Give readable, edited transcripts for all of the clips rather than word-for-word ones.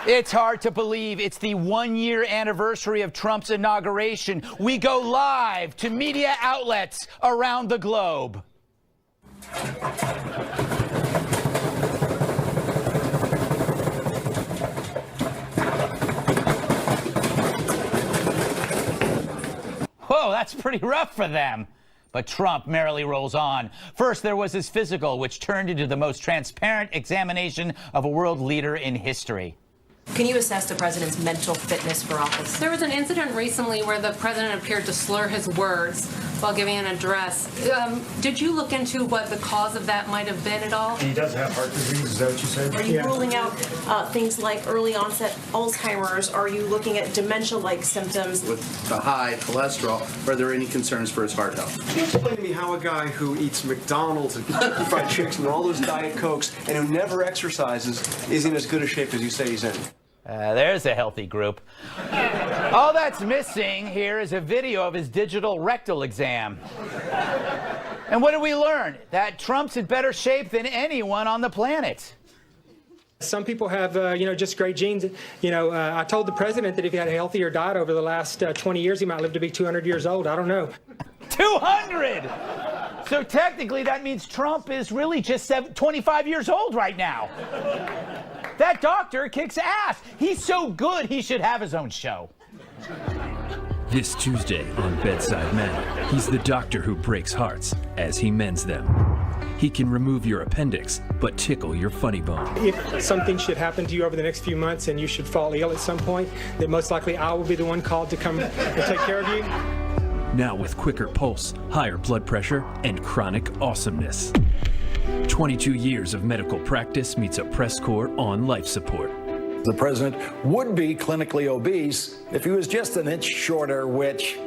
It's hard to believe it's the one-year anniversary of Trump's inauguration. We go live to media outlets around the globe. Whoa, that's pretty rough for them. But Trump merrily rolls on. First, there was his physical, which turned into the most transparent examination of a world leader in history. Can you assess the president's mental fitness for office? There was an incident recently where the president appeared to slur his words while giving an address. Did you look into what the cause of that might have been at all? He does have heart disease, is that what you said? Are you ruling out things like early onset Alzheimer's? Are you looking at dementia-like symptoms? With the high cholesterol, are there any concerns for his heart health? Can you explain to me how a guy who eats McDonald's and Kentucky Fried Chicks and all those Diet Cokes and who never exercises is in as good a shape as you say he's in? There's a healthy group. All that's missing here is a video of his digital rectal exam. And what did we learn? That Trump's in better shape than anyone on the planet. Some people have, just great genes. I told the president that if he had a healthier diet over the last 20 years, he might live to be 200 years old. I don't know. 200! So technically that means Trump is really just 25 years old right now. That doctor kicks ass. He's so good, he should have his own show. This Tuesday on Bedside Manner, he's the doctor who breaks hearts as he mends them. He can remove your appendix, but tickle your funny bone. If something should happen to you over the next few months and you should fall ill at some point, then most likely I will be the one called to come and take care of you. Now with quicker pulse, higher blood pressure, and chronic awesomeness. 22 years of medical practice meets a press corps on life support. The president would be clinically obese if he was just an inch shorter, which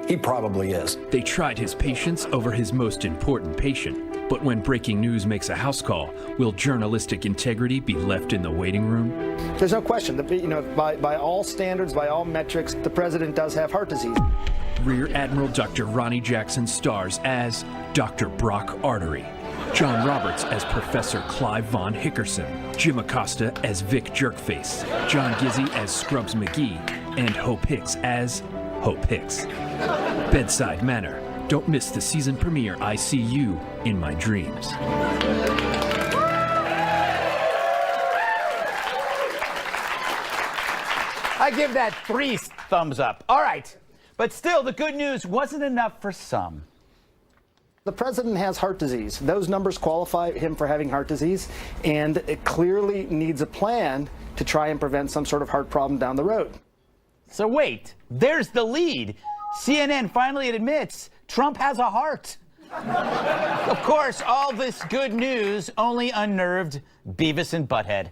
he probably is. They tried his patience over his most important patient. But when breaking news makes a house call, will journalistic integrity be left in the waiting room? There's no question that, by all standards, by all metrics, the president does have heart disease. Rear Admiral Dr. Ronnie Jackson stars as Dr. Brock Artery. John Roberts as Professor Clive Von Hickerson, Jim Acosta as Vic Jerkface, John Gizzi as Scrubs McGee, and Hope Hicks as Hope Hicks. Bedside Manner. Don't miss the season premiere, I See You in My Dreams. I give that 3 thumbs up. All right. But still, the good news wasn't enough for some. The president has heart disease. Those numbers qualify him for having heart disease, and it clearly needs a plan to try and prevent some sort of heart problem down the road. So wait, there's the lead. CNN finally admits Trump has a heart. Of course, all this good news only unnerved Beavis and Butthead.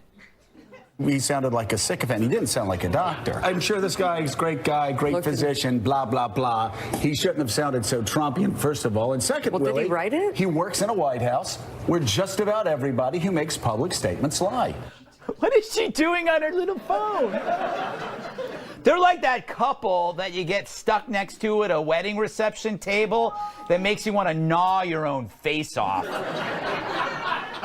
He sounded like a sycophant. He didn't sound like a doctor. I'm sure this guy is a great guy, great physician, blah, blah, blah. He shouldn't have sounded so Trumpian, first of all. And second, Well, did he write it? He works in a White House where just about everybody who makes public statements lie. What is she doing on her little phone? They're like that couple that you get stuck next to at a wedding reception table that makes you want to gnaw your own face off.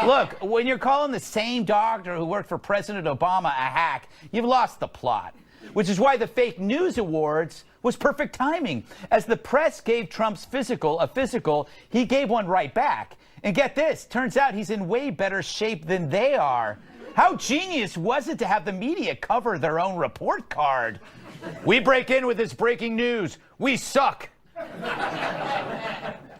Look, when you're calling the same doctor who worked for President Obama a hack, you've lost the plot. Which is why the fake news awards was perfect timing. As the press gave Trump's physical a physical, he gave one right back. And get this, turns out he's in way better shape than they are. How genius was it to have the media cover their own report card? We break in with this breaking news. We suck.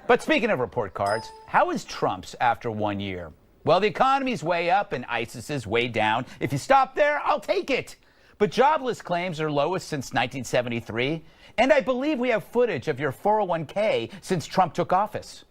But speaking of report cards, how is Trump's after 1 year? Well, the economy's way up and ISIS is way down. If you stop there, I'll take it. But jobless claims are lowest since 1973. And I believe we have footage of your 401k since Trump took office.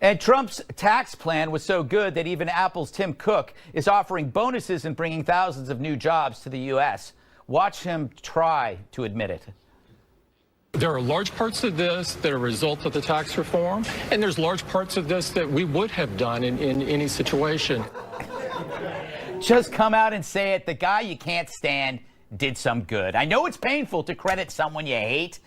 And Trump's tax plan was so good that even Apple's Tim Cook is offering bonuses and bringing thousands of new jobs to the U.S. Watch him try to admit it. There are large parts of this that are a result of the tax reform, and there's large parts of this that we would have done in any situation. Just come out and say it. The guy you can't stand did some good. I know it's painful to credit someone you hate.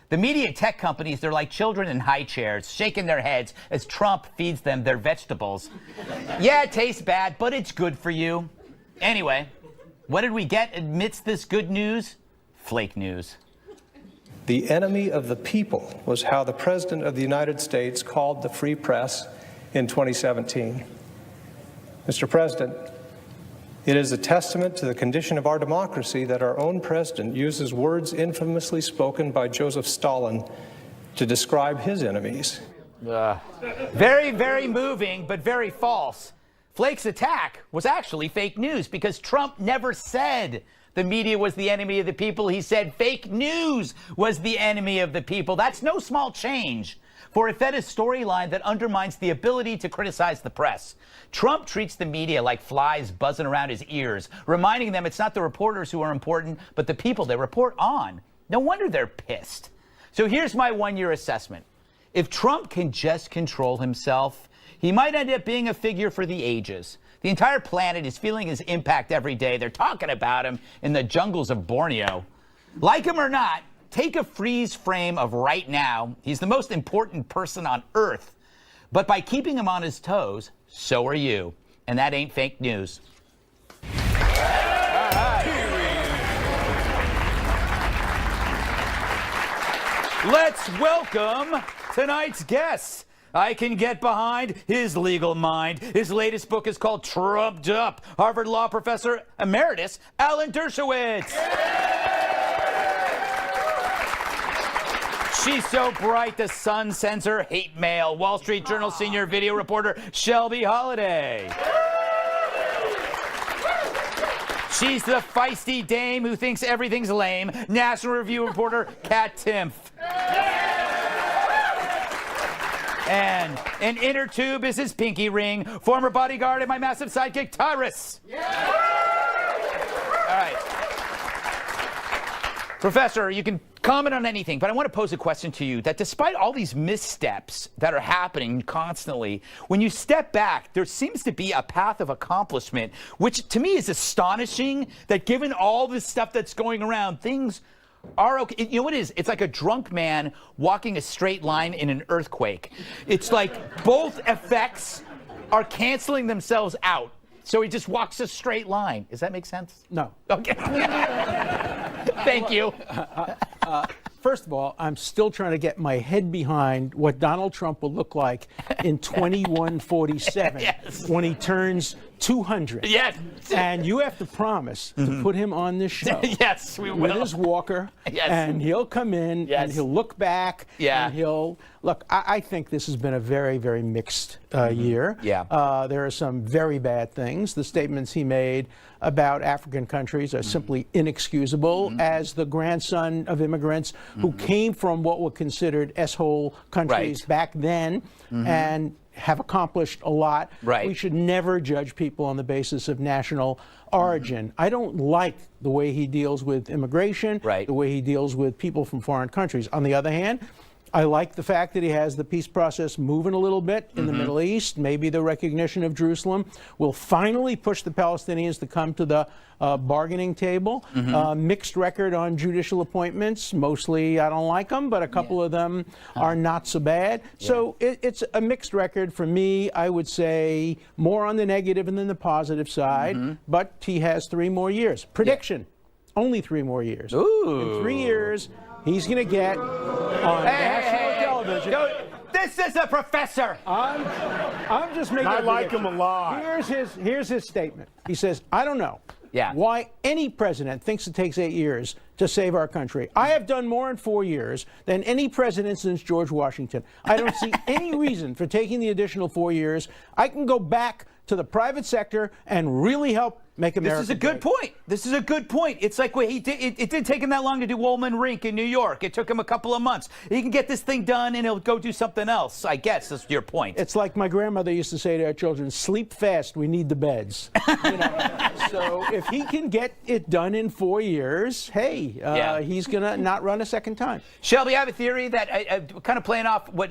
The media and tech companies, they're like children in high chairs, shaking their heads as Trump feeds them their vegetables. Yeah, it tastes bad, but it's good for you. Anyway, what did we get amidst this good news? Flake news. The enemy of the people was how the President of the United States called the free press in 2017. Mr. President, it is a testament to the condition of our democracy that our own president uses words infamously spoken by Joseph Stalin to describe his enemies. Very, very moving, but very false. Flake's attack was actually fake news because Trump never said the media was the enemy of the people. He said fake news was the enemy of the people. That's no small change for a fed a storyline that undermines the ability to criticize the press. Trump treats the media like flies buzzing around his ears, reminding them it's not the reporters who are important, but the people they report on. No wonder they're pissed. So here's my one-year assessment. If Trump can just control himself, he might end up being a figure for the ages. The entire planet is feeling his impact every day. They're talking about him in the jungles of Borneo. Like him or not, take a freeze frame of right now. He's the most important person on Earth. But by keeping him on his toes, so are you. And that ain't fake news. Let's welcome tonight's guests. I can get behind his legal mind. His latest book is called Trumped Up. Harvard Law Professor Emeritus Alan Dershowitz. She's so bright, the Sun sends her hate mail. Wall Street Journal senior video reporter Shelby Holliday. She's the feisty dame who thinks everything's lame. National Review reporter Kat Timpf. And an inner tube is his pinky ring. Former bodyguard and my massive sidekick, Tyrus. All right. Professor, you can comment on anything, but I want to pose a question to you that despite all these missteps that are happening constantly, when you step back, there seems to be a path of accomplishment, which to me is astonishing that given all this stuff that's going around, things are okay. You know what it is? It's like a drunk man walking a straight line in an earthquake. It's like both effects are canceling themselves out. So he just walks a straight line. Does that make sense? No. Okay. Thank you. First of all, I'm still trying to get my head behind what Donald Trump will look like in 2147 Yes. when he turns 200. Yes. And you have to promise to put him on this show. Yes, we will. With his walker. Yes. And he'll come in and he'll look back. Yeah. And he'll look. I think this has been a very, very mixed year. Yeah. There are some very bad things. The statements he made about African countries are simply inexcusable. As the grandson of immigrants who came from what were considered S-hole countries back then and have accomplished a lot. We should never judge people on the basis of national origin. I don't like the way he deals with immigration, the way he deals with people from foreign countries. On the other hand, I like the fact that he has the peace process moving a little bit in the Middle East. Maybe the recognition of Jerusalem will finally push the Palestinians to come to the bargaining table. Mixed record on judicial appointments. Mostly I don't like them, but a couple of them are not so bad. So it's a mixed record for me. I would say more on the negative than the positive side, but he has 3 more years. Prediction, only 3 more years. Ooh. In 3 years, he's going to get on national television. This is a professor. I'm just making. I like him a lot. Here's his statement. He says, "I don't know why any president thinks it takes 8 years to save our country. I have done more in 4 years than any president since George Washington. I don't see any reason for taking the additional 4 years. I can go back to the private sector and really help make America This is a good point. This is a good point. It's like what he did. It didn't take him that long to do Woolman Rink in New York. It took him a couple of months. He can get this thing done and he'll go do something else. I guess that's your point. It's like my grandmother used to say to our children, sleep fast, we need the beds. You know? So if he can get it done in 4 years, hey, be. He's going to not run a second time. Shelby, I have a theory that, kind of playing off what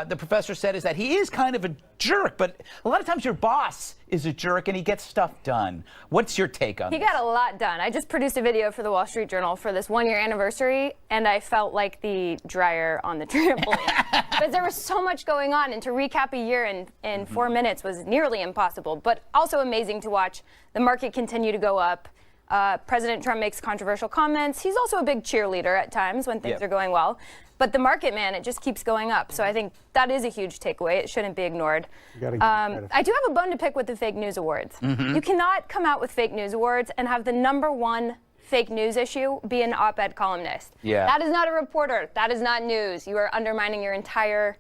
the professor said, is that he is kind of a jerk, but a lot of times your boss is a jerk and he gets stuff done. What's your take on He this? got a lot done. I just produced a video for the Wall Street Journal for this 1-year anniversary, and I felt like the dryer on the trampoline. Because there was so much going on, and to recap a year in 4 minutes was nearly impossible, but also amazing to watch the market continue to go up. President Trump makes controversial comments. He's also a big cheerleader at times when things are going well. But the market, man, it just keeps going up. So I think that is a huge takeaway. It shouldn't be ignored. I do have a bone to pick with the fake news awards. You cannot come out with fake news awards and have the #1 fake news issue be an op-ed columnist. That is not a reporter. That is not news. You are undermining your entire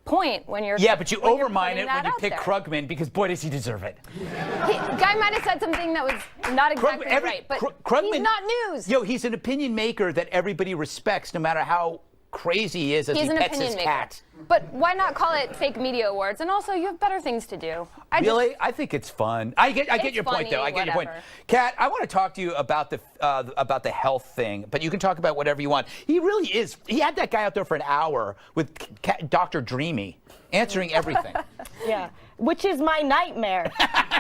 point when you're but you overmine it when you pick Krugman, because boy does he deserve it. Guy might have said something that was not exactly right, but Krugman, he's not news. He's an opinion maker that everybody respects, no matter how crazy he is as he pets his cat. But why not call it fake media awards? And also, you have better things to do. I think it's fun. I get your point, though. I get your point. Kat, I want to talk to you about the health thing, but you can talk about whatever you want. He really is. He had that guy out there for an hour with Dr. Dreamy answering everything. Which is my nightmare.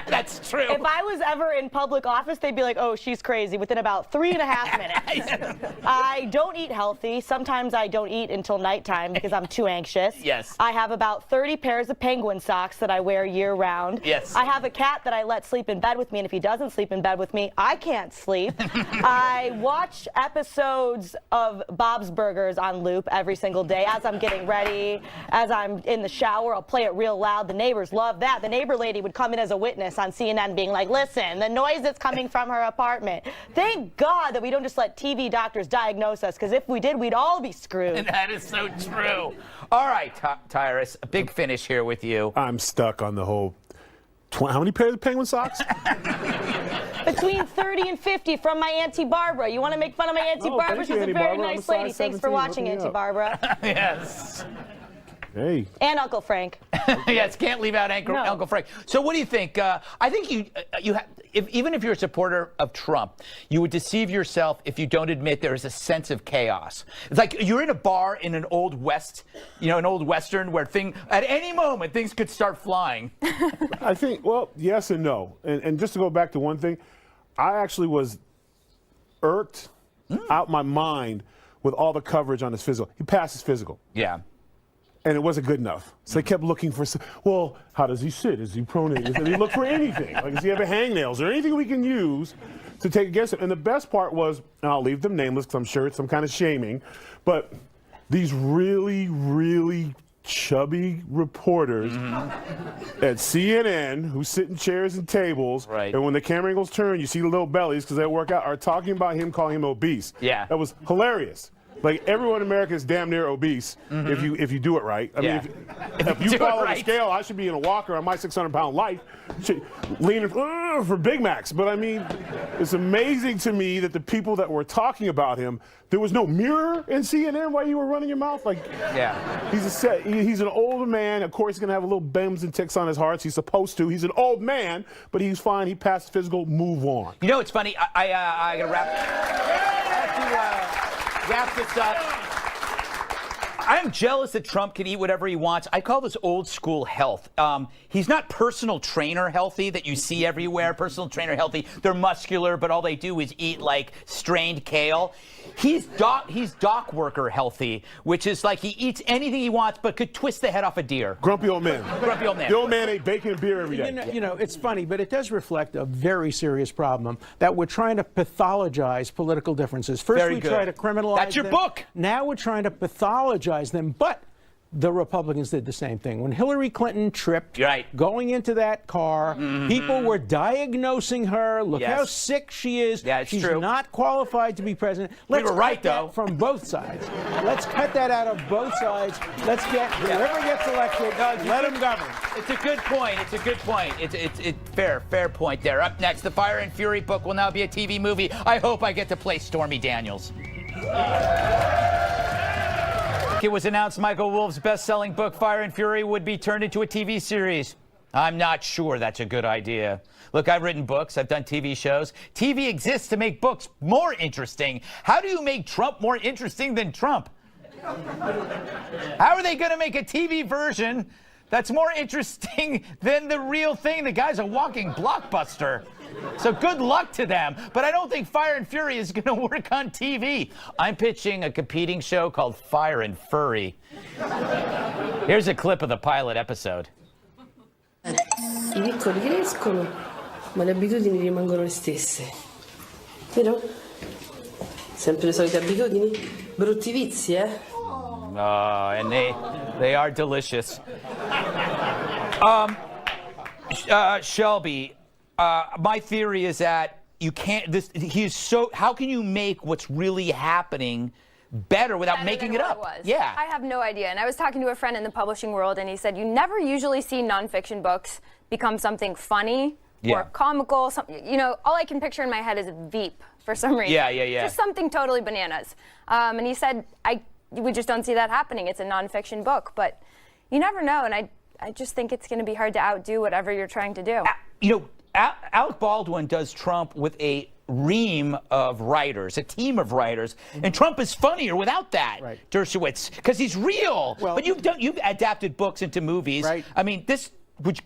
That's true. If I was ever in public office, they'd be like, oh, she's crazy, within about 3.5 minutes. I don't eat healthy. Sometimes I don't eat until nighttime because I'm too anxious. I have about 30 pairs of penguin socks that I wear year-round. I have a cat that I let sleep in bed with me, and if he doesn't sleep in bed with me, I can't sleep. I watch episodes of Bob's Burgers on loop every single day as I'm getting ready, as I'm in the shower. I'll play it real loud. The neighbors love that. The neighbor lady would come in as a witness on CNN being like, listen, the noise that's coming from her apartment. Thank God that we don't just let TV doctors diagnose us, because if we did, we'd all be screwed. That is so true. All right, Tyrus, a big finish here with you. I'm stuck on the whole, how many pairs of penguin socks? Between 30 and 50 from my Auntie Barbara. You want to make fun of my Auntie Barbara? She's a very nice lady. Thanks for watching, Auntie Barbara. Yes. Hey. And Uncle Frank. Yes, can't leave out Uncle Frank. So what do you think? I think you have, even if you're a supporter of Trump, you would deceive yourself if you don't admit there is a sense of chaos. It's like you're in a bar in an old West, an old Western where at any moment things could start flying. I think, well, yes and no. And just to go back to one thing, I actually was irked out my mind with all the coverage on his physical. He passed his physical. Yeah. And it wasn't good enough. So they kept looking for, well, how does he sit? Is he pronate? Does he look for anything? Like, does he have a hangnails or anything we can use to take against him? And the best part was, and I'll leave them nameless because I'm sure it's some kind of shaming, but these really, really chubby reporters at CNN who sit in chairs and tables, and when the camera angles turn, you see the little bellies because they work out, are talking about him, calling him obese. Yeah. That was hilarious. Like, everyone in America is damn near obese if you do it right. I mean, if you follow the scale, I should be in a walker on my 600-pound life, leaning for Big Macs. But I mean, it's amazing to me that the people that were talking about him, there was no mirror in CNN while you were running your mouth. Like, he's an older man. Of course, he's gonna have a little bends and ticks on his heart. He's supposed to. He's an old man, but he's fine. He passed physical. Move on. You know, it's funny. I gotta wrap this up. I'm jealous that Trump can eat whatever he wants. I call this old school health. He's not personal trainer healthy that you see everywhere. Personal trainer healthy. They're muscular, but all they do is eat like strained kale. He's dock worker healthy, which is like he eats anything he wants, but could twist the head off a deer. Grumpy old man. Grumpy old man. The old man ate bacon and beer every day. It's funny, but it does reflect a very serious problem that we're trying to pathologize political differences. First, we try to criminalize That's your them. book. Now we're trying to pathologize them, but the Republicans did the same thing. When Hillary Clinton tripped going into that car, people were diagnosing her. Look how sick she is. She's not qualified to be president. We were right, though. From both sides. Let's cut that out of both sides. Let's get whoever gets elected, let them govern. It's a good point. It's a good point. It's fair point there. Up next, the Fire and Fury book will now be a TV movie. I hope I get to play Stormy Daniels. It was announced Michael Wolff's best-selling book, Fire and Fury, would be turned into a TV series. I'm not sure that's a good idea. Look, I've written books. I've done TV shows. TV exists to make books more interesting. How do you make Trump more interesting than Trump? How are they going to make a TV version that's more interesting than the real thing? The guy's a walking blockbuster. So good luck to them. But I don't think Fire and Fury is going to work on TV. I'm pitching a competing show called Fire and Furry. Here's a clip of the pilot episode. I piccoli crescono, ma le abitudini rimangono le stesse. Vero? Sempre le solite abitudini? Brutti vizi, eh? And they are delicious. Shelby, my theory is that you can't. How can you make what's really happening better without making it up? Yeah. I have no idea. And I was talking to a friend in the publishing world, and he said you never usually see nonfiction books become something funny or comical. All I can picture in my head is Veep for some reason. Yeah. Just something totally bananas. And he said we just don't see that happening. It's a nonfiction book, but you never know. And I just think it's going to be hard to outdo whatever you're trying to do. Alec Baldwin does Trump with a ream of writers, a team of writers, and Trump is funnier without that, Dershowitz, because he's real. Well, but you've adapted books into movies. Right. I mean,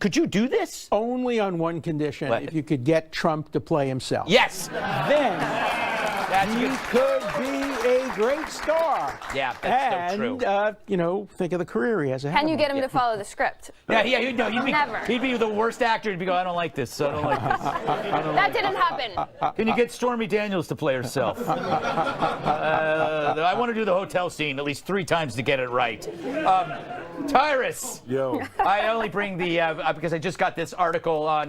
could you do this? Only on one condition: if you could get Trump to play himself. Yes. Then he could be a great star. Yeah, that's so true. And think of the career he has ahead. Can you get him to follow the script? He'd be the worst actor. He'd be going, I don't like this. I don't like this. That didn't happen. Can you get Stormy Daniels to play herself? I want to do the hotel scene at least 3 times to get it right. Tyrus. Yo. I only bring the because I just got this article on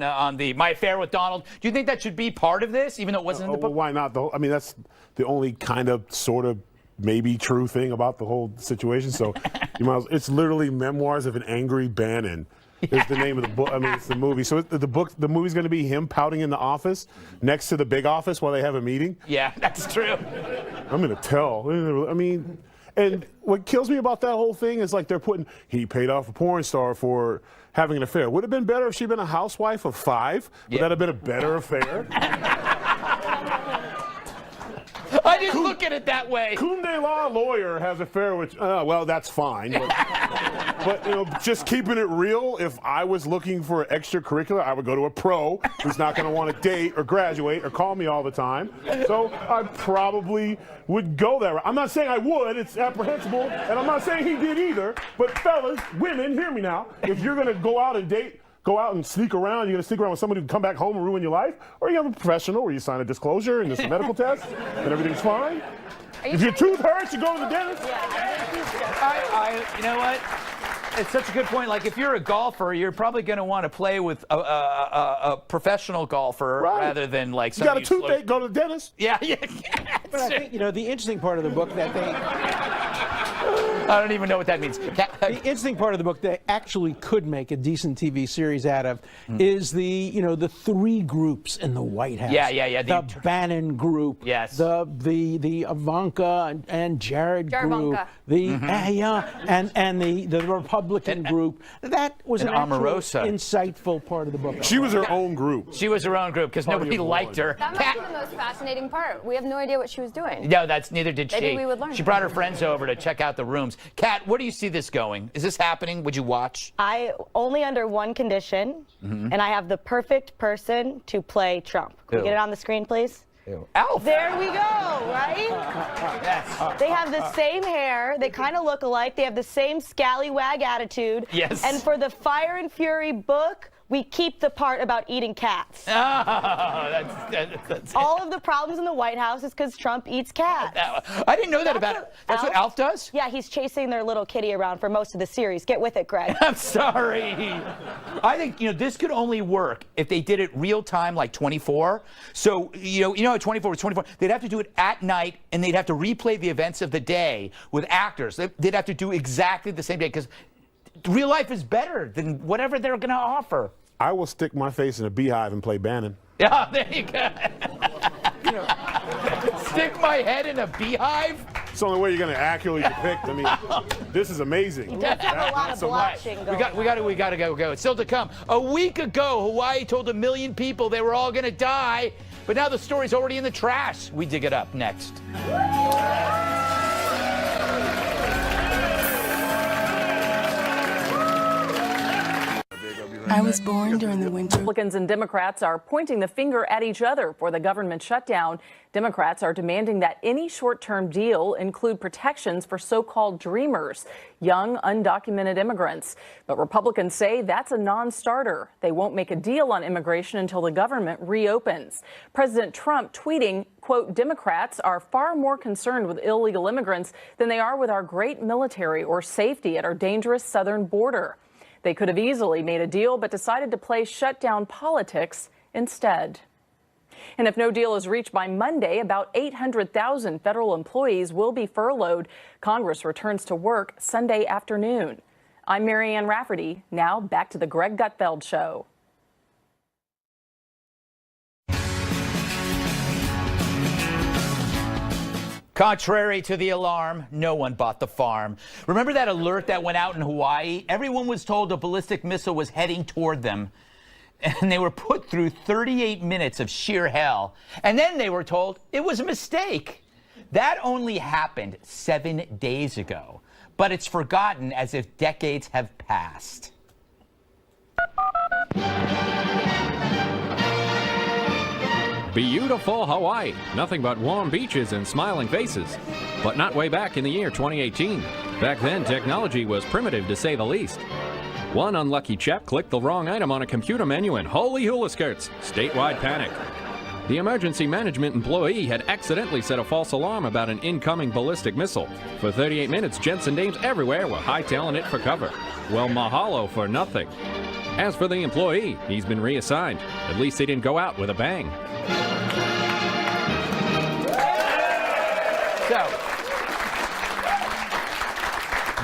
My Affair with Donald. Do you think that should be part of this, even though it wasn't in the book? Well, why not? I mean, that's the only kind of, sort of, maybe true thing about the whole situation. So, it's literally Memoirs of an Angry Bannon. Is the name of the book. I mean, it's the movie. So the movie's going to be him pouting in the office next to the big office while they have a meeting. Yeah, that's true. I'm going to tell. I mean, and what kills me about that whole thing is like he paid off a porn star for having an affair. Would have been better if she'd been a housewife of 5. Would that have been a better affair? I didn't look at it that way. Cum de la lawyer has an affair with, well, that's fine. But just keeping it real, if I was looking for extracurricular, I would go to a pro who's not going to want to date or graduate or call me all the time. So I probably would go that route. I'm not saying I would. It's apprehensible. And I'm not saying he did either. But fellas, women, hear me now. If you're going to go out and sneak around, you're going to sneak around with somebody who can come back home and ruin your life? Or you have a professional where you sign a disclosure and there's a medical test and everything's fine? If your tooth hurts, you go to the dentist? You know what? It's such a good point. Like, if you're a golfer, you're probably going to want to play with a professional golfer rather than like somebody. You got a toothache, go to the dentist. Yeah. But I think, the interesting part of the book that I don't even know what that means. The interesting part of the book they actually could make a decent TV series out of is the 3 groups in the White House. Yeah. The Bannon group. Yes. The Ivanka and Jared group. And the Republican group. That was an Omarosa. insightful part of the book. She was her own group. She was her own group because nobody liked her. That might be the most fascinating part. We have no idea what she was doing. No, neither did she. Maybe we would learn. She brought her friends over to check out the rooms. Kat, where do you see this going? Is this happening? Would you watch? I only under one condition, and I have the perfect person to play Trump. Can we get it on the screen, please? Alf. There we go, right? Yes. They have the same hair. They kind of look alike. They have the same scallywag attitude. Yes. And for the Fire and Fury book, we keep the part about eating cats. Oh, that's all of the problems in the White House is because Trump eats cats. I didn't know that about it. That's what Alf does? Yeah, he's chasing their little kitty around for most of the series. Get with it, Greg. I'm sorry. I think, this could only work if they did it real time like 24. So, how 24 was 24. They'd have to do it at night, and they'd have to replay the events of the day with actors. They'd have to do exactly the same day because real life is better than whatever they're going to offer. I will stick my face in a beehive and play Bannon. Yeah, there you go. Stick my head in a beehive? It's the only way you're going to accurately depict. I mean, this is amazing. He does have a lot of blushing going We got to go. It's still to come. A week ago, Hawaii told 1 million people they were all going to die, but now the story's already in the trash. We dig it up next. I was born during the winter. Republicans and Democrats are pointing the finger at each other for the government shutdown. Democrats are demanding that any short-term deal include protections for so-called dreamers, young, undocumented immigrants. But Republicans say that's a non-starter. They won't make a deal on immigration until the government reopens. President Trump tweeting, quote, Democrats are far more concerned with illegal immigrants than they are with our great military or safety at our dangerous southern border. They could have easily made a deal, but decided to play shutdown politics instead. And if no deal is reached by Monday, about 800,000 federal employees will be furloughed. Congress returns to work Sunday afternoon. I'm Marianne Rafferty. Now back to the Greg Gutfeld Show. Contrary to the alarm, no one bought the farm. Remember that alert that went out in Hawaii? Everyone was told a ballistic missile was heading toward them. And they were put through 38 minutes of sheer hell. And then they were told it was a mistake. That only happened 7 days ago. But it's forgotten as if decades have passed. Beautiful Hawaii. Nothing but warm beaches and smiling faces. But not way back in the year 2018. Back then, technology was primitive to say the least. One unlucky chap clicked the wrong item on a computer menu and holy hula skirts, statewide panic. The emergency management employee had accidentally set a false alarm about an incoming ballistic missile. For 38 minutes, gents and dames everywhere were hightailing it for cover. Well, mahalo for nothing. As for the employee, he's been reassigned. At least he didn't go out with a bang. So,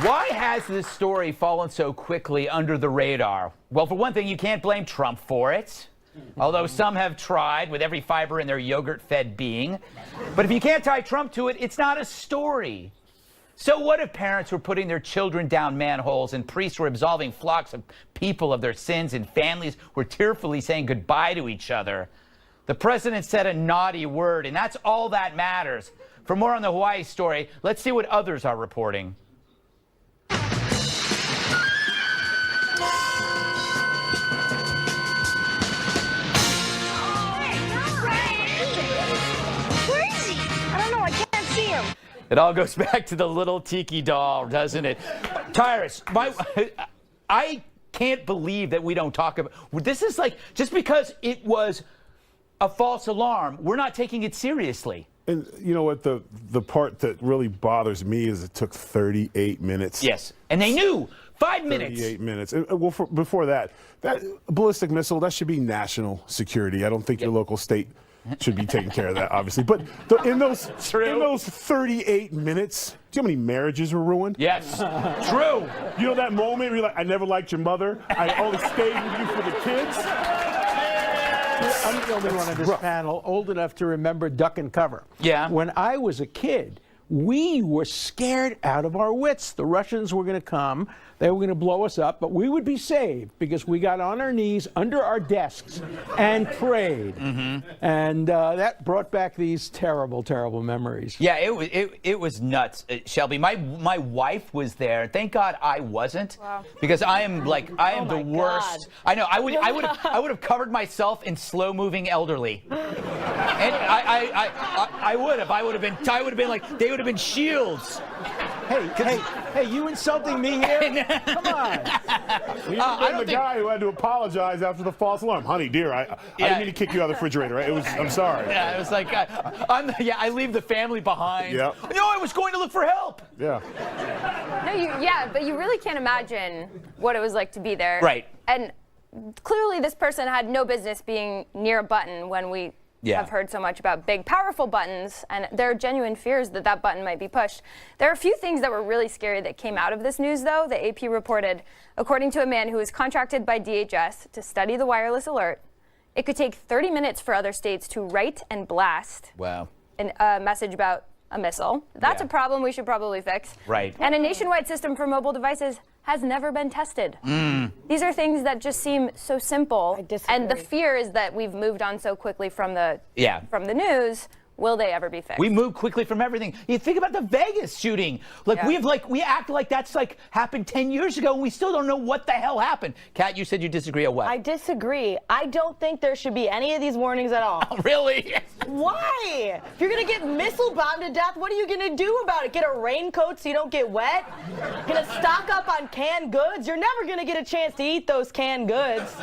why has this story fallen so quickly under the radar? Well, for one thing, you can't blame Trump for it. Although some have tried with every fiber in their yogurt-fed being. But if you can't tie Trump to it, it's not a story. So what if parents were putting their children down manholes and priests were absolving flocks of people of their sins and families were tearfully saying goodbye to each other? The president said a naughty word, and that's all that matters. For more on the Hawaii story, let's see what others are reporting. It all goes back to the little tiki doll, doesn't it? Tyrus, I can't believe that we don't talk about this. Is like, just because it was a false alarm, we're not taking it seriously. And you know what, the part that really bothers me is it took 38 minutes. Yes, and they knew 5 minutes. 38 minutes. Well, before that ballistic missile, that should be national security. I don't think your local state should be taking care of that, obviously. But in those 38 minutes, do you know how many marriages were ruined? Yes, true. You know that moment where you're like, I never liked your mother. I only stayed with you for the kids. I'm the only one on this panel old enough to remember duck and cover. Yeah. When I was a kid, we were scared out of our wits. The Russians were going to come. They were going to blow us up, but we would be saved because we got on our knees under our desks and prayed. Mm-hmm. And that brought back these terrible, terrible memories. Yeah, it was nuts, Shelby. My wife was there. Thank God I wasn't, because I am the worst. I know. I would have covered myself in slow-moving elderly. And I would have. I would have been like, they would have been shields. Hey, you insulting me here? Come on. You're the guy who had to apologize after the false alarm. Honey, dear, I didn't mean to kick you out of the refrigerator. Right? I'm sorry. Yeah, it was like, I leave the family behind. Yep. No, I was going to look for help. Yeah. No, but you really can't imagine what it was like to be there. Right. And clearly this person had no business being near a button when we have heard so much about big, powerful buttons, and there are genuine fears that that button might be pushed. There are a few things that were really scary that came out of this news, though. The AP reported, according to a man who was contracted by DHS to study the wireless alert, it could take 30 minutes for other states to write and blast a message about a missile. That's a problem we should probably fix. Right. And a nationwide system for mobile devices has never been tested. These are things that just seem so simple. And the fear is that we've moved on so quickly from the news. Will they ever be fixed? We move quickly from everything. You think about the Vegas shooting. Like we act like that's like happened 10 years ago and we still don't know what the hell happened. Kat, you said you disagree on what? I disagree. I don't think there should be any of these warnings at all. Oh, really? Why? If you're gonna get missile bombed to death, what are you gonna do about it? Get a raincoat so you don't get wet? Gonna stock up on canned goods? You're never gonna get a chance to eat those canned goods.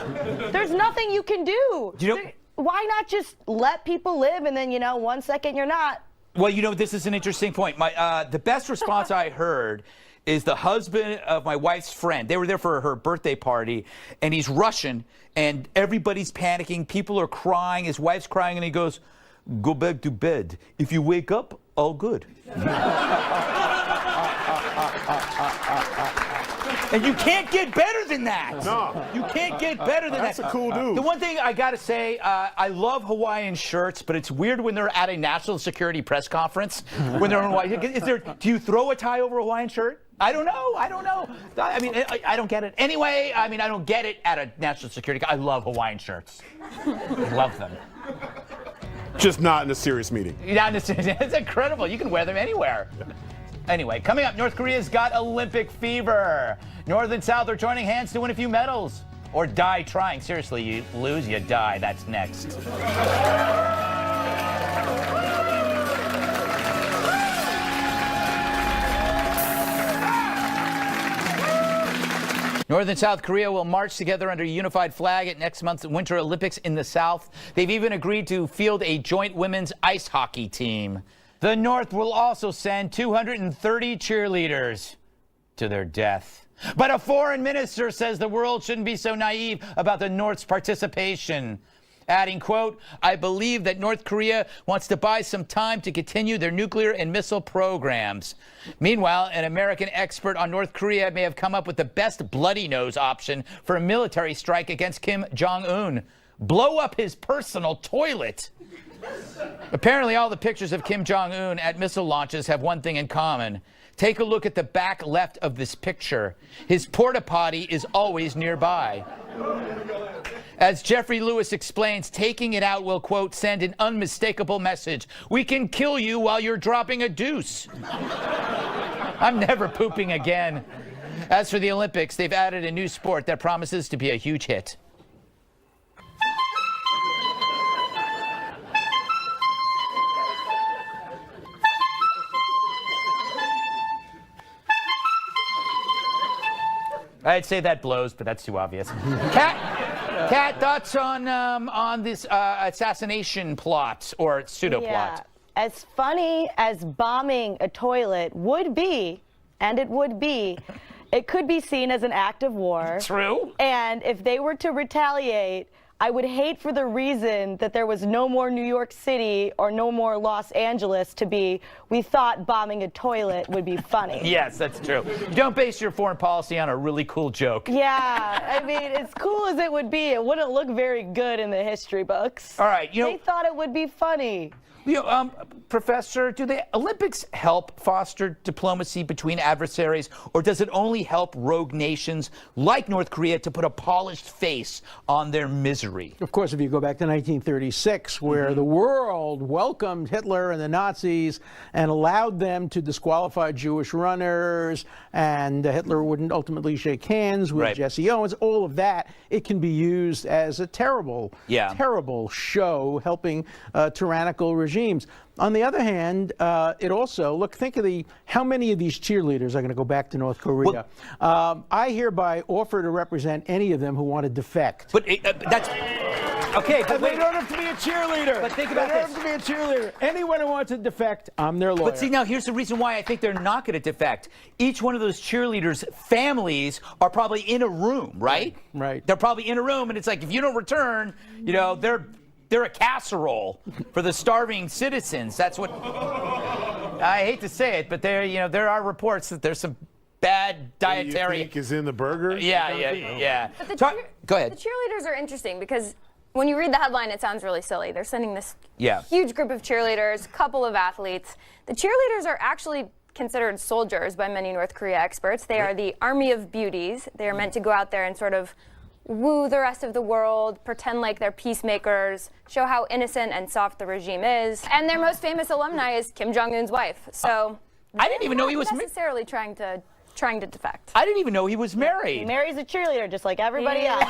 There's nothing you can do. Why not just let people live and then, 1 second you're not? Well, this is an interesting point. The best response I heard is the husband of my wife's friend. They were there for her birthday party, and he's Russian, and everybody's panicking. People are crying. His wife's crying, and he goes, "Go back to bed. If you wake up, all good." And you can't get better than that. No. You can't get better than That's that. a cool dude. The one thing I got to say, I love Hawaiian shirts, but it's weird when they're at a national security press conference. When they're in Hawaii. Do you throw a tie over a Hawaiian shirt? I don't know. I mean, I don't get it. Anyway, I don't get it at a national security. I love Hawaiian shirts. I love them. Just not in a serious meeting. It's incredible. You can wear them anywhere. Anyway, coming up, North Korea's got Olympic fever. North and South are joining hands to win a few medals. Or die trying. Seriously, you lose, you die. That's next. North and South Korea will march together under a unified flag at next month's Winter Olympics in the South. They've even agreed to field a joint women's ice hockey team. The North will also send 230 cheerleaders to their death. But a foreign minister says the world shouldn't be so naive about the North's participation. Adding, quote, "I believe that North Korea wants to buy some time to continue their nuclear and missile programs." Meanwhile, an American expert on North Korea may have come up with the best bloody nose option for a military strike against Kim Jong-un. Blow up his personal toilet. Apparently, all the pictures of Kim Jong-un at missile launches have one thing in common. Take a look at the back left of this picture. His porta potty is always nearby. As Jeffrey Lewis explains, taking it out will, quote, "send an unmistakable message. We can kill you while you're dropping a deuce." I'm never pooping again. As for the Olympics, they've added a new sport that promises to be a huge hit. I'd say that blows, but that's too obvious. Kat, thoughts on this assassination plot or pseudo plot? Yeah. As funny as bombing a toilet would be, and it would be, it could be seen as an act of war. True. And if they were to retaliate, I would hate for the reason that there was no more New York City or no more Los Angeles to be, we thought bombing a toilet would be funny. Yes, that's true. You don't base your foreign policy on a really cool joke. Yeah, I mean, as cool as it would be, it wouldn't look very good in the history books. All right, they thought it would be funny. Professor, do the Olympics help foster diplomacy between adversaries, or does it only help rogue nations like North Korea to put a polished face on their misery? Of course, if you go back to 1936, where the world welcomed Hitler and the Nazis and allowed them to disqualify Jewish runners, and Hitler wouldn't ultimately shake hands with Jesse Owens, all of that, it can be used as a terrible, terrible show helping tyrannical regimes. On the other hand, it also, think of how many of these cheerleaders are going to go back to North Korea. I hereby offer to represent any of them who want to defect. But that's... Okay, but they don't have to be a cheerleader. But think about this. They don't have to be a cheerleader. Anyone who wants to defect, I'm their lawyer. But see, now here's the reason why I think they're not going to defect. Each one of those cheerleaders' families are probably in a room, right? Right. They're probably in a room, and it's like, if you don't return, they're a casserole for the starving citizens. That's what I hate to say it, but there are reports that there's some bad dietary. You think is in the burger? Yeah. But Go ahead. The cheerleaders are interesting because when you read the headline, it sounds really silly. They're sending this huge group of cheerleaders, couple of athletes. The cheerleaders are actually considered soldiers by many North Korea experts. They are the army of beauties. They are meant to go out there and sort of woo the rest of the world, pretend like they're peacemakers, show how innocent and soft the regime is. And their most famous alumni is Kim Jong-un's wife. So I didn't even know he was necessarily trying to defect. I didn't even know he was married. He marries a cheerleader just like everybody else.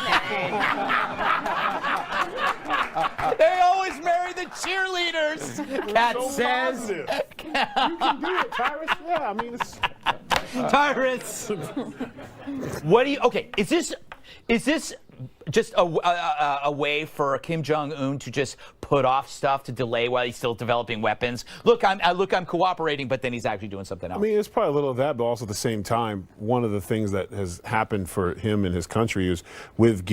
They always marry the cheerleaders. Kat says. You can do it, Tyrus. Yeah, I mean, it's... Tyrus. What do you? Okay, is this just a way for Kim Jong-un to just put off stuff to delay while he's still developing weapons? Look, I'm cooperating, but then he's actually doing something else. I mean, it's probably a little of that, but also at the same time, one of the things that has happened for him and his country is with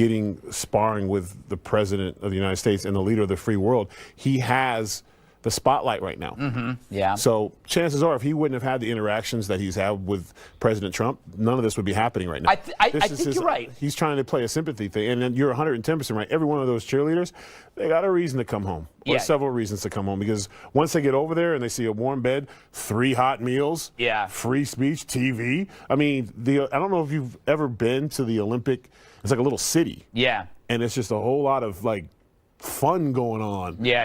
sparring with the president of the United States and the leader of the free world, he has the spotlight right now. Mm-hmm. Yeah. So chances are, if he wouldn't have had the interactions that he's had with President Trump, none of this would be happening right now. I think you're right. He's trying to play a sympathy thing, and then you're 110% right. Every one of those cheerleaders, they got a reason to come home, or several reasons to come home, because once they get over there and they see a warm bed, 3 hot meals, free speech, TV. I mean, I don't know if you've ever been to the Olympic. It's like a little city. Yeah. And it's just a whole lot of like fun going on. Yeah.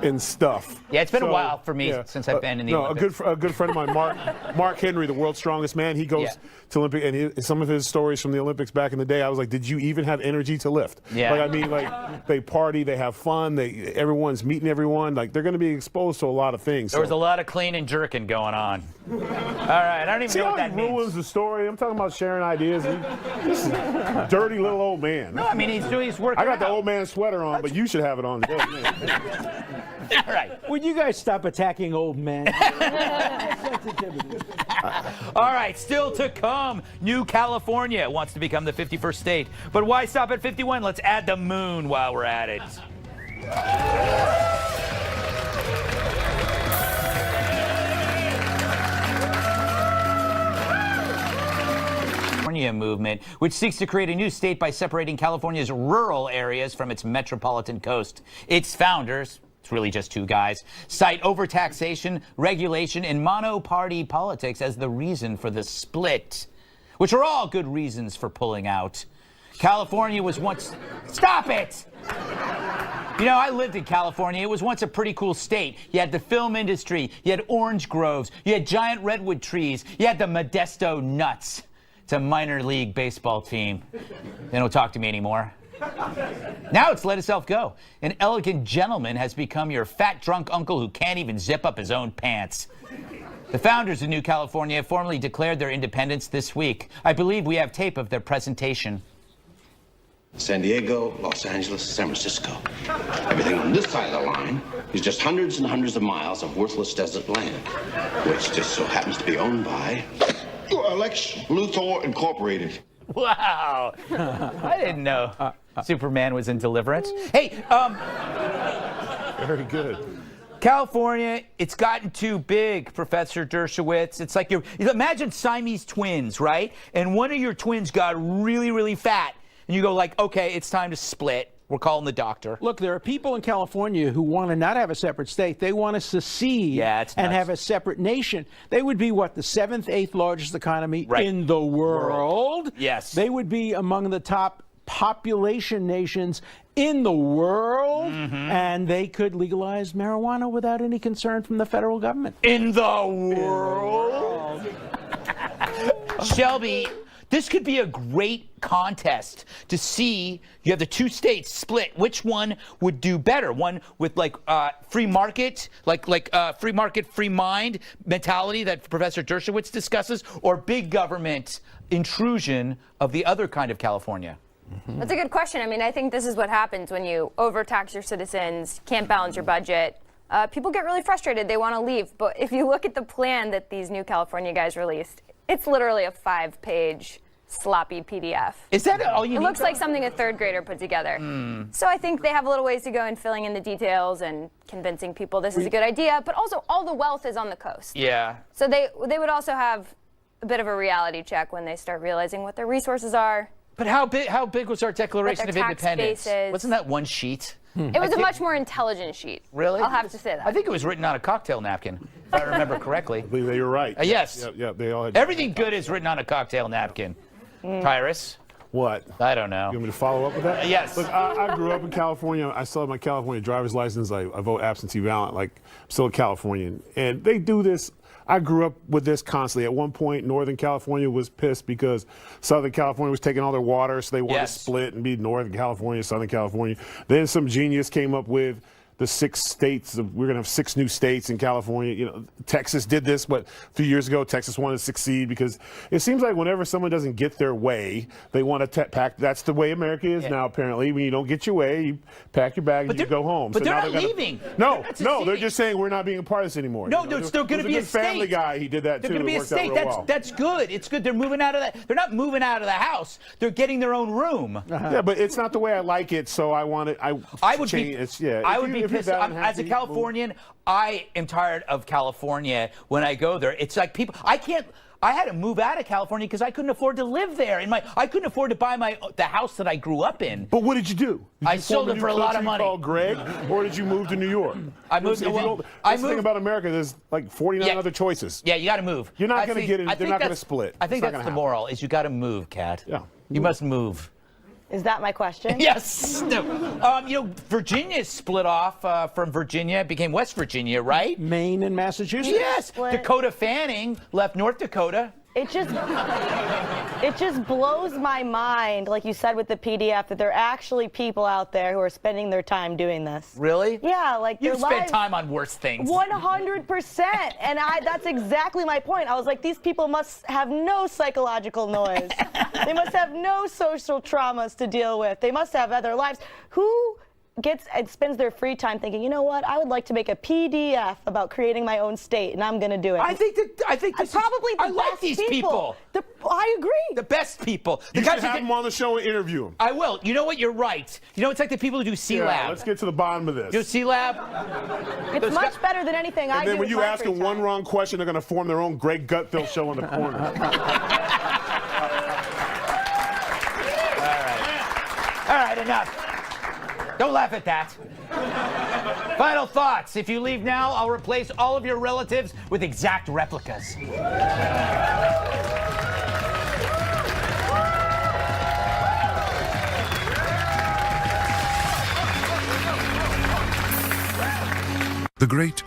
And stuff. Yeah, it's been a while for me since I've been in the Olympics. A good friend of mine, Mark Henry, the world's strongest man, he goes to Olympic, and some of his stories from the Olympics back in the day, I was like, did you even have energy to lift? Yeah. Like, I mean, like, they party, they have fun, everyone's meeting everyone, like, they're going to be exposed to a lot of things. There was a lot of clean and jerking going on. All right, I don't even know what that means. Ruins the story. I'm talking about sharing ideas. This is a dirty little old man. No, I mean, he's working. I got the old man sweater on, but you should have it on today. All right. Would you guys stop attacking old men? All right, still to come. New California wants to become the 51st state. But why stop at 51? Let's add the moon while we're at it. California movement, which seeks to create a new state by separating California's rural areas from its metropolitan coast. Its founders, it's really just 2 guys, cite overtaxation, regulation, and mono-party politics as the reason for the split, which are all good reasons for pulling out. California was once... Stop it! You know, I lived in California. It was once a pretty cool state. You had the film industry, you had orange groves, you had giant redwood trees, you had the Modesto Nuts. It's a minor league baseball team. They don't talk to me anymore. Now it's let itself go. An elegant gentleman has become your fat, drunk uncle who can't even zip up his own pants. The founders of New California formally declared their independence this week. I believe we have tape of their presentation. San Diego, Los Angeles, San Francisco. Everything on this side of the line is just hundreds and hundreds of miles of worthless desert land, which just so happens to be owned by Lex Luthor Incorporated. Wow. I didn't know Superman was in Deliverance. Hey, Very good. California, it's gotten too big, Professor Dershowitz. It's like you imagine Siamese twins, right? And one of your twins got really, really fat. And you go like, okay, it's time to split. We're calling the doctor. Look, there are people in California who want to not have a separate state. They want to secede and have a separate nation. They would be, what, the 7th, 8th largest economy in the world? Yes. They would be among the top population nations in the world, and they could legalize marijuana without any concern from the federal government. In the world? Shelby, this could be a great contest to see. You have the 2 states split. Which one would do better? One with like free market, free market, free mind mentality that Professor Dershowitz discusses, or big government intrusion of the other kind of California? That's a good question. I mean, I think this is what happens when you overtax your citizens, can't balance your budget. People get really frustrated. They want to leave. But if you look at the plan that these New California guys released, it's literally a 5-page sloppy PDF. Is that all you need? It looks like something a 3rd grader put together. So I think they have a little ways to go in filling in the details and convincing people this is a good idea. But also, all the wealth is on the coast. Yeah. So they would also have a bit of a reality check when they start realizing what their resources are. But how big was our Declaration of their tax Independence? bases. Wasn't that one sheet? It was a much more intelligent sheet. Really? I'll have to say that. I think it was written on a cocktail napkin, if I remember correctly. I believe that you're right. Yes. Yeah, they all had. Everything good is written on a cocktail napkin. Tyrus? What? I don't know. You want me to follow up with that? Yes. Look, I grew up in California. I still have my California driver's license. I vote absentee ballot. Like, I'm still a Californian. And they do this. I grew up with this constantly. At one point, Northern California was pissed because Southern California was taking all their water, so they wanted to split and be Northern California, Southern California. Then some genius came up with the 6 states. We're going to have 6 new states in California. You know, Texas did this, a few years ago, Texas wanted to succeed because it seems like whenever someone doesn't get their way, they want to pack. That's the way America is now, apparently. When you don't get your way, you pack your bags and you go home. But So they're now not leaving. No, they're just saying we're not being a part of this anymore. No, there's still going to be a state. Family Guy, he did that too. They're going to be a It worked out state. real well. That's good. It's good. They're moving out of that. They're not moving out of the house. They're getting their own room. Yeah, but it's not the way I like it, so I want it. I would be. It's, yeah. I would be pissed. As a Californian, I am tired of California when I go there. It's like people. I had to move out of California because I couldn't afford to live there. I couldn't afford to buy the house that I grew up in. But what did you do? I sold it for a lot of money. Called Greg, or did you move to New York? I moved. The thing about America, there's like 49 other choices. Yeah, you got to move. You're not going to get it. They're not going to split. I think that's the moral: is you got to move, Kat. Yeah. You must move. Is that my question? Yes. No. Virginia split off from Virginia, became West Virginia, right? Maine and Massachusetts. Yes. Dakota Fanning left North Dakota. It just blows my mind, like you said with the PDF, that there are actually people out there who are spending their time doing this. Really? Yeah, like You've their spent lives, time on worse things. 100%. And that's exactly my point. I was like, these people must have no psychological noise. They must have no social traumas to deal with. They must have other lives. Who gets and spends their free time thinking, you know what, I would like to make a PDF about creating my own state, and I'm going to do it. I think this probably the I like best these people. I agree. The best people. You should have them on the show and interview them. I will. You know what? You're right. You know, it's like the people who do C-Lab. Yeah, let's get to the bottom of this. Do C-Lab? It's much better than anything I do. And then when you with my ask free them one time. wrong question, they're going to form their own Greg Gutfeld Show in the corner. All right, enough. Don't laugh at that. Final thoughts. If you leave now, I'll replace all of your relatives with exact replicas. The great